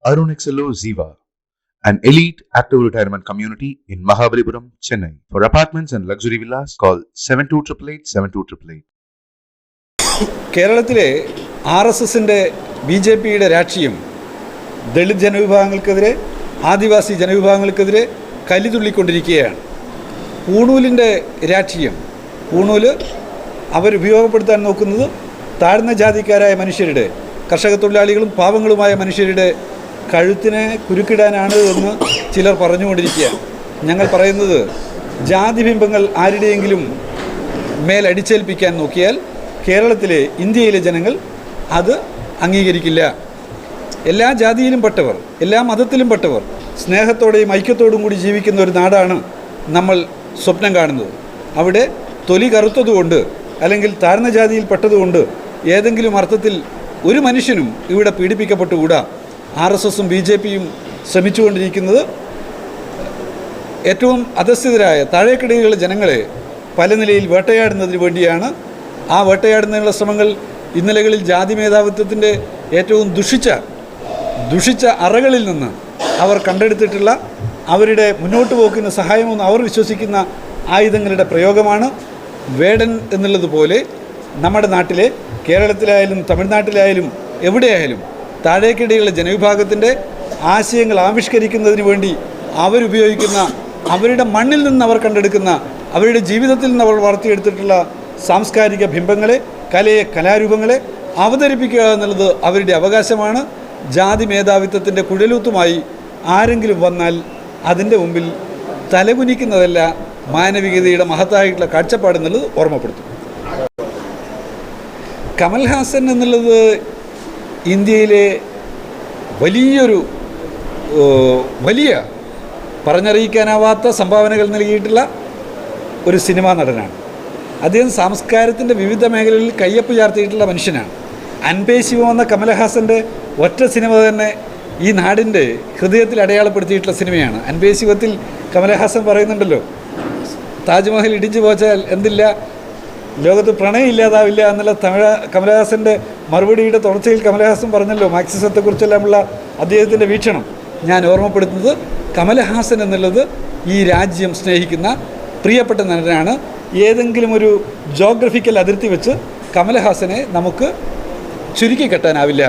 Arun XLO Ziva, an elite active retirement community in Mahabalipuram, Chennai. For apartments and luxury villas, call 7288 കേരളത്തിലെ RSSന്റെ BJPയുടെ രാഷ്ട്രീയം ദളിത് ജനവിഭാഗങ്ങൾക്കെതിരെ, ആദിവാസി ജനവിഭാഗങ്ങൾക്കെതിരെ കലിതുള്ളിക്കൊണ്ടിരിക്കുകയാണ്. പൂണൂലിൻ്റെ രാഷ്ട്രീയം, പൂണൂല് അവരുപയോഗപ്പെടുത്താൻ നോക്കുന്നത് താഴ്ന്ന ജാതിക്കാരായ മനുഷ്യരുടെ, കർഷക തൊഴിലാളികളും പാവങ്ങളുമായ മനുഷ്യരുടെ കഴുത്തിനെ കുരുക്കിടാനാണ് എന്ന് ചിലർ പറഞ്ഞുകൊണ്ടിരിക്കുകയാണ്. ഞങ്ങൾ പറയുന്നത്, ജാതിബിംബങ്ങൾ ആരുടെയെങ്കിലും മേലടിച്ചേൽപ്പിക്കാൻ നോക്കിയാൽ കേരളത്തിലെ, ഇന്ത്യയിലെ ജനങ്ങൾ അത് അംഗീകരിക്കില്ല. എല്ലാ ജാതിയിലും പെട്ടവർ, എല്ലാ മതത്തിലും പെട്ടവർ സ്നേഹത്തോടെയും ഐക്യത്തോടും കൂടി ജീവിക്കുന്ന ഒരു നാടാണ് നമ്മൾ സ്വപ്നം കാണുന്നത്. അവിടെ തൊലി കറുത്തതുകൊണ്ട് അല്ലെങ്കിൽ താഴ്ന്ന ജാതിയിൽ പെട്ടതുകൊണ്ട് ഏതെങ്കിലും അർത്ഥത്തിൽ ഒരു മനുഷ്യനും ഇവിടെ പീഡിപ്പിക്കപ്പെട്ടുകൂടാ. RSSും BJPയും ശ്രമിച്ചുകൊണ്ടിരിക്കുന്നത് ഏറ്റവും അധസ്ഥിതരായ താഴേക്കിടയിലുള്ള ജനങ്ങളെ പല നിലയിൽ വേട്ടയാടുന്നതിന് വേണ്ടിയാണ്. ആ വേട്ടയാടുന്നതിനുള്ള ശ്രമങ്ങൾ ഇന്നലകളിൽ ജാതി മേധാവിത്വത്തിൻ്റെ ഏറ്റവും ദുഷിച്ച അറകളിൽ നിന്ന് അവർ കണ്ടെടുത്തിട്ടുള്ള, അവരുടെ മുന്നോട്ട് പോക്കിന് സഹായമെന്ന് അവർ വിശ്വസിക്കുന്ന ആയുധങ്ങളുടെ പ്രയോഗമാണ്. വേടൻ എന്നുള്ളതുപോലെ നമ്മുടെ നാട്ടിലെ, കേരളത്തിലായാലും തമിഴ്നാട്ടിലായാലും എവിടെയായാലും താഴേക്കിടയിലുള്ള ജനവിഭാഗത്തിൻ്റെ ആശയങ്ങൾ ആവിഷ്കരിക്കുന്നതിന് വേണ്ടി അവരുപയോഗിക്കുന്ന, അവരുടെ മണ്ണിൽ നിന്ന് അവർ കണ്ടെടുക്കുന്ന, അവരുടെ ജീവിതത്തിൽ നിന്ന് അവർ വളർത്തിയെടുത്തിട്ടുള്ള സാംസ്കാരിക ബിംബങ്ങളെ, കലാരൂപങ്ങളെ അവതരിപ്പിക്കുക എന്നുള്ളത് അവരുടെ അവകാശമാണ്. ജാതി മേധാവിത്വത്തിൻ്റെ കുഴലൂത്തുമായി ആരെങ്കിലും വന്നാൽ അതിൻ്റെ മുമ്പിൽ തലകുനിക്കുന്നതല്ല മാനവികതയുടെ മഹത്തായിട്ടുള്ള കാഴ്ചപ്പാടെന്നുള്ളത് ഓർമ്മപ്പെടുത്തും. കമൽഹാസൻ എന്നുള്ളത് ഇന്ത്യയിലെ വലിയ പറഞ്ഞറിയിക്കാനാവാത്ത സംഭാവനകൾ നൽകിയിട്ടുള്ള ഒരു സിനിമാ നടനാണ്. അദ്ദേഹം സംസ്കാരത്തിൻ്റെ വിവിധ മേഖലകളിൽ കയ്യൊപ്പ് ചാർത്തിയിട്ടുള്ള മനുഷ്യനാണ്. അൻപേ ശിവം എന്ന കമൽഹാസൻ്റെ ഒറ്റ സിനിമ തന്നെ ഈ നാടിൻ്റെ ഹൃദയത്തിൽ അടയാളപ്പെടുത്തിയിട്ടുള്ള സിനിമയാണ്. അൻപേ ശിവത്തിൽ കമൽഹാസൻ പറയുന്നുണ്ടല്ലോ, താജ്മഹൽ ഇടിച്ചു പോച്ചാൽ എന്തില്ല, ലോകത്ത് പ്രണയം ഇല്ലാതാവില്ല എന്നുള്ള കമൽഹാസൻ്റെ മറുപടിയുടെ തുടർച്ചയിൽ കമൽഹാസൻ പറഞ്ഞല്ലോ മാർക്സിസത്തെക്കുറിച്ചെല്ലാമുള്ള അദ്ദേഹത്തിൻ്റെ വീക്ഷണം. ഞാൻ ഓർമ്മപ്പെടുത്തുന്നത്, കമൽഹാസൻ എന്നുള്ളത് ഈ രാജ്യം സ്നേഹിക്കുന്ന പ്രിയപ്പെട്ട നടനാണ്. ഏതെങ്കിലും ഒരു ജോഗ്രഫിക്കൽ അതിർത്തി വെച്ച് കമൽഹാസനെ നമുക്ക് ചുരുക്കി കെട്ടാനാവില്ല.